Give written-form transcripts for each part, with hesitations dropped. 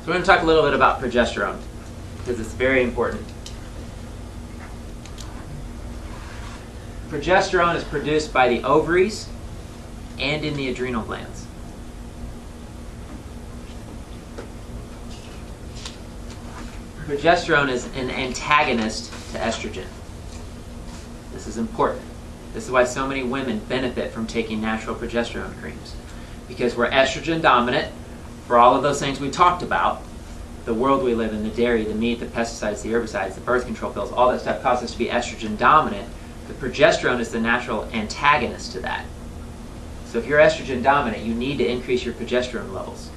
So we're going to talk a little bit about progesterone, because it's very important. Progesterone is produced by the ovaries and in the adrenal glands. Progesterone is an antagonist to estrogen. This is important. This is why so many women benefit from taking natural progesterone creams. Because we're estrogen dominant for all of those things we talked about. The world we live in, the dairy, the meat, the pesticides, the herbicides, the birth control pills, all that stuff causes us to be estrogen dominant. The progesterone is the natural antagonist to that. So if you're estrogen dominant, you need to increase your progesterone levels.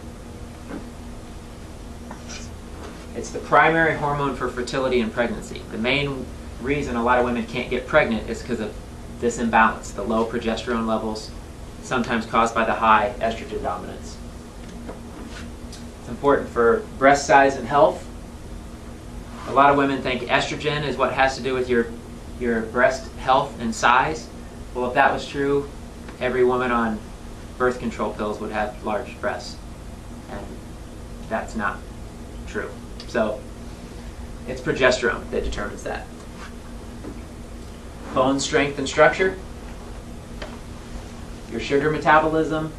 It's the primary hormone for fertility and pregnancy. The main reason a lot of women can't get pregnant is because of this imbalance, the low progesterone levels, sometimes caused by the high estrogen dominance. It's important for breast size and health. A lot of women think estrogen is what has to do with your breast health and size. Well, if that was true, every woman on birth control pills would have large breasts. And that's not true. So it's progesterone that determines that. Bone strength and structure, your sugar metabolism.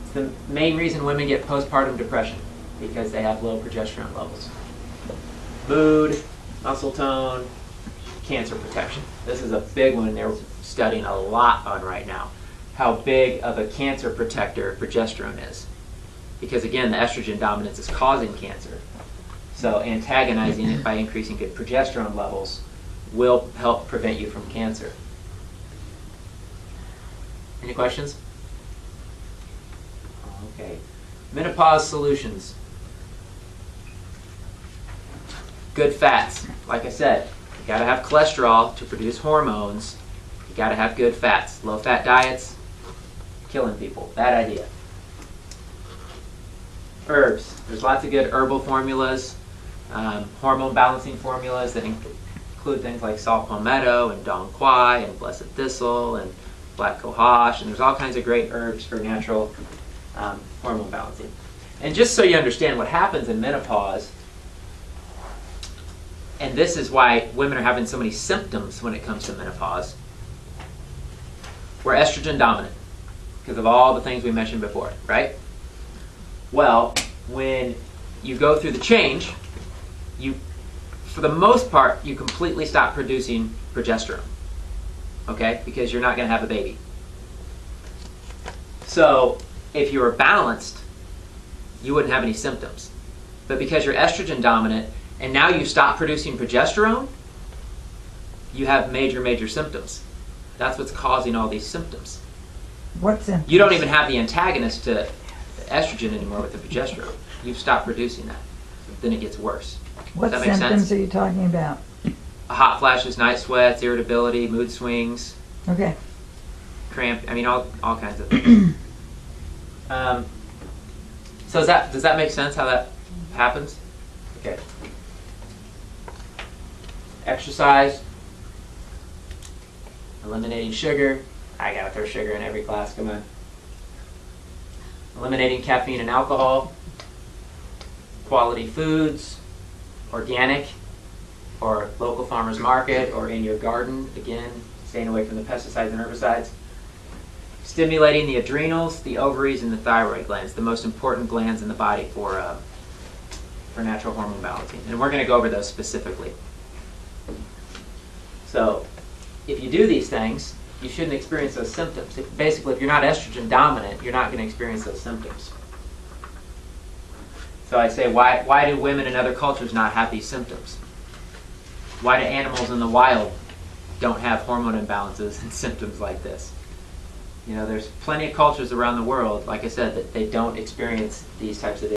It's the main reason women get postpartum depression, because they have low progesterone levels. Mood, muscle tone, cancer protection. This is a big one they're studying a lot on right now. How big of a cancer protector progesterone is. Because again, the estrogen dominance is causing cancer. So antagonizing it by increasing good progesterone levels will help prevent you from cancer. Any questions? Okay. Menopause solutions. Good fats. Like I said, you gotta have cholesterol to produce hormones. You gotta have good fats. Low fat diets, killing people. Bad idea. Herbs. There's lots of good herbal formulas, hormone balancing formulas that include things like salt palmetto and dong quai and blessed thistle and black cohosh, and there's all kinds of great herbs for natural hormone balancing. And just so you understand what happens in menopause, and this is why women are having so many symptoms when it comes to menopause, we're estrogen dominant because of all the things we mentioned before, right? Well, when you go through the change, for the most part, you completely stop producing progesterone, okay? Because you're not going to have a baby. So if you were balanced, you wouldn't have any symptoms. But because you're estrogen dominant and now you stop producing progesterone, you have major, major symptoms. That's what's causing all these symptoms. What symptoms? You don't even have the antagonist to estrogen anymore with the progesterone. You've stopped producing that. Then it gets worse. What Does that make symptoms sense? are you talking about? Hot flashes, night sweats, irritability, mood swings, Okay. cramp. I mean, all kinds of things. So does that make sense how that happens? Okay. Exercise, eliminating sugar. I gotta throw sugar in every class. Come on. Eliminating caffeine and alcohol. Quality foods, organic, or local farmers market, or in your garden. Again, staying away from the pesticides and herbicides. Stimulating the adrenals, the ovaries, and the thyroid glands, the most important glands in the body for natural hormone balancing. And we're going to go over those specifically. So, if you do these things, you shouldn't experience those symptoms. Basically, if you're not estrogen dominant, you're not going to experience those symptoms. So I say, why do women in other cultures not have these symptoms? Why do animals in the wild don't have hormone imbalances and symptoms like this? You know, there's plenty of cultures around the world, like I said, that they don't experience these types of